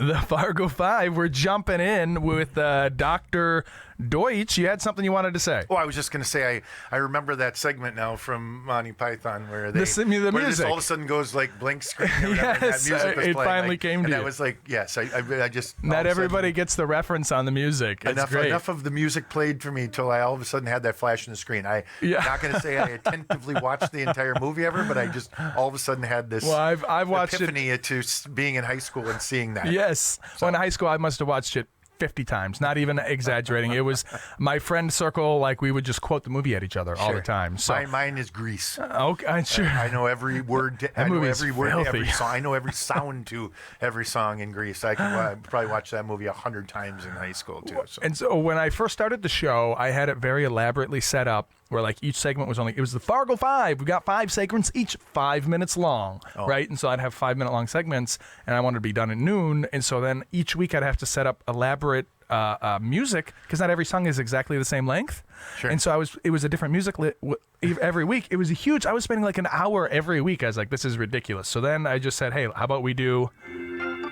The Fargo Five. We're jumping in with Dr. Deutsch. You had something you wanted to say. Well, I was just going to say, I remember that segment now from Monty Python where they the where music this all of a sudden goes like blank screen or whatever, Yes, and that music was it playing. finally came to and you. that was like, yes, I just Not everybody gets the reference on the music. It's great. Enough of the music played for me till I all of a sudden had that flash in the screen. I'm not going to say I attentively watched the entire movie ever, but I just all of a sudden had this I've watched epiphany to being in high school and seeing that. Yes. So in high school, I must have watched it 50 times, not even exaggerating. It was my friend circle, like we would just quote the movie at each other all the time. So mine is Grease. Okay, sure. I know every word. I know every word to every song. I know every sound to every song in Grease. I could probably watch that movie 100 times in high school too. So. And so when I first started the show, I had it very elaborately set up where like each segment was it was the Fargo Five. We got 5 segments, each 5 minutes long, right? And so I'd have 5-minute long segments, and I wanted to be done at noon. And so then each week I'd have to set up elaborate music because not every song is exactly the same length. Sure. And so it was a different music every week. It was huge. I was spending like an hour every week. I was like, this is ridiculous. So then I just said, hey, how about we do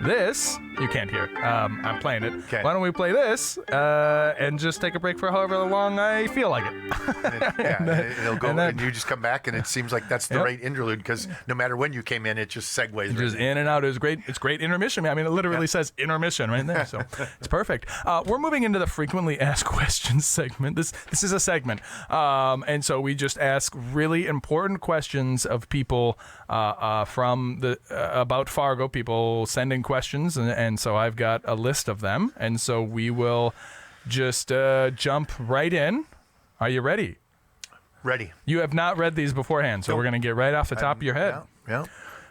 this? You can't hear. I'm playing it. Okay. Why don't we play this and just take a break for however long I feel like it? It'll go, and you just come back, and it seems like that's the right interlude because no matter when you came in, it just segues. Just in and out. It was great. It's great intermission. I mean, it literally says intermission right there, so it's perfect. We're moving into the frequently asked questions segment. This is a segment, and so we just ask really important questions of people from the about Fargo. People sending questions, and so I've got a list of them, and so we will just jump right in. Are you ready? Ready. You have not read these beforehand, so we're going to get right off the top of your head. Yeah.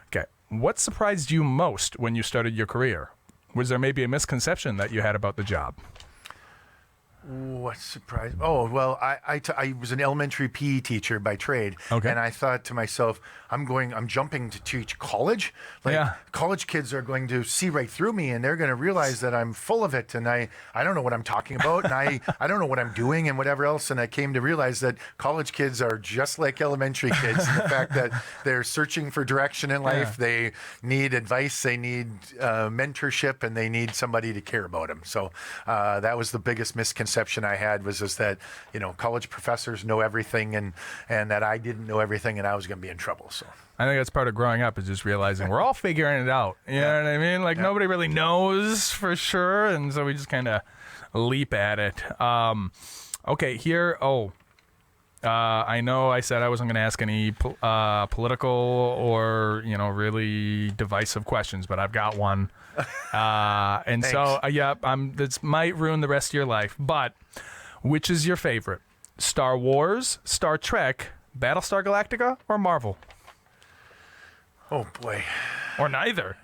Okay. What surprised you most when you started your career? Was there maybe a misconception that you had about the job? What surprised? Oh, well, I was an elementary PE teacher by trade. Okay. And I thought to myself, I'm jumping to teach college. College kids are going to see right through me, and they're going to realize that I'm full of it, and I don't know what I'm talking about, and I don't know what I'm doing and whatever else. And I came to realize that college kids are just like elementary kids. And the fact that they're searching for direction in life, they need advice, they need mentorship, and they need somebody to care about them. So that was the biggest misconception I had, was just that, college professors know everything and that I didn't know everything and I was going to be in trouble. So I think that's part of growing up, is just realizing we're all figuring it out. You know what I mean? Like nobody really knows for sure, and so we just kind of leap at it. Okay, here. I know I said I wasn't going to ask any political or really divisive questions, but I've got one. And so, this might ruin the rest of your life, but which is your favorite? Star Wars, Star Trek, Battlestar Galactica, or Marvel? Oh, boy. Or neither.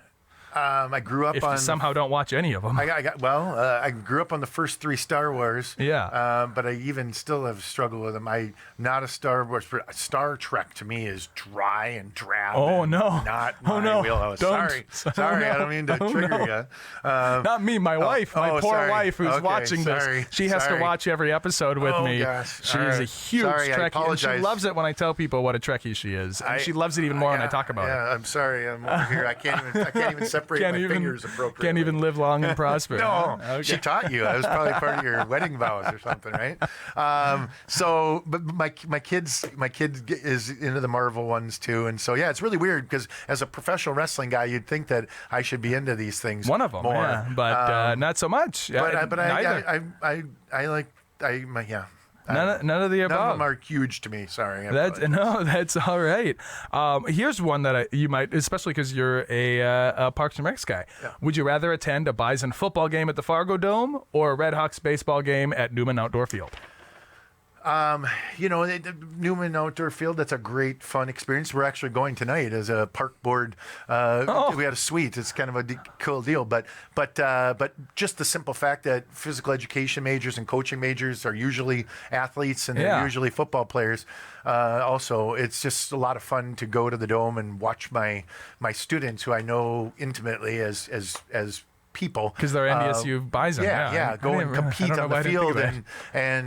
I grew up if you somehow don't watch any of them. I grew up on the first 3 Star Wars. Yeah. But I even still have struggled with them. I'm not a Star Wars, but Star Trek to me is dry and drab. Oh, no. Not my wheelhouse. Sorry, I don't mean to trigger you. Not me, my wife, my poor wife who's watching this. She has to watch every episode with me. Gosh. She is a huge Trekkie, and she loves it when I tell people what a Trekkie she is. And she loves it even more when I talk about it. Yeah, I'm sorry. I'm over here. I can't even separate my fingers appropriately. Can't even live long and prosper. No, okay. She taught you. That was probably part of your wedding vows or something, right? But my kid is into the Marvel ones too, and so it's really weird because as a professional wrestling guy, you'd think that I should be into these things. One of them, more. But not so much. But None of the above. None of them are huge to me. Sorry. That's all right. Here's one that you might, especially because you're a Parks and Recs guy. Yeah. Would you rather attend a Bison football game at the Fargo Dome or a Red Hawks baseball game at Newman Outdoor Field? The Newman Outdoor Field, that's a great, fun experience. We're actually going tonight as a park board. We had a suite. It's kind of a cool deal. But just the simple fact that physical education majors and coaching majors are usually athletes and they're usually football players. Also, it's just a lot of fun to go to the Dome and watch my students who I know intimately as people because they're NDSU Bison. Go and compete on the field and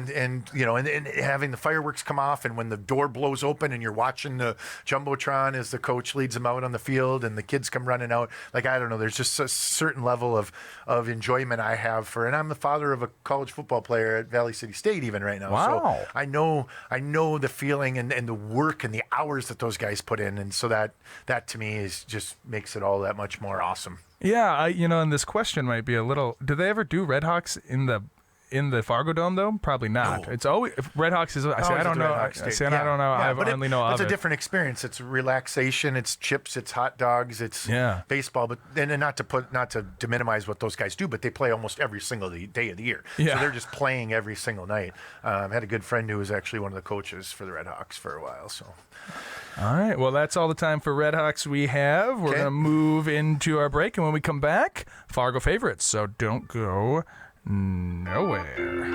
and having the fireworks come off, and when the door blows open and you're watching the jumbotron as the coach leads them out on the field and the kids come running out. Like, I don't know, there's just a certain level of enjoyment I have and I'm the father of a college football player at Valley City State even right now. Wow. So I know the feeling and the work and the hours that those guys put in, and so that to me is just makes it all that much more awesome. Yeah, and this question might be a little. Do they ever do Red Hawks in the Fargo Dome though? Probably not. No. It's always Red Hawks is. I don't know. I don't know. I only know of it. It's a different experience. It's relaxation. It's chips. It's hot dogs. It's baseball. But then, not to minimize what those guys do, but they play almost every single day of the year. Yeah. So they're just playing every single night. I had a good friend who was actually one of the coaches for the Red Hawks for a while. So. All right. Well, that's all the time for Red Hawks we have. We're going to move into our break, and when we come back, Fargo favorites. So don't go nowhere.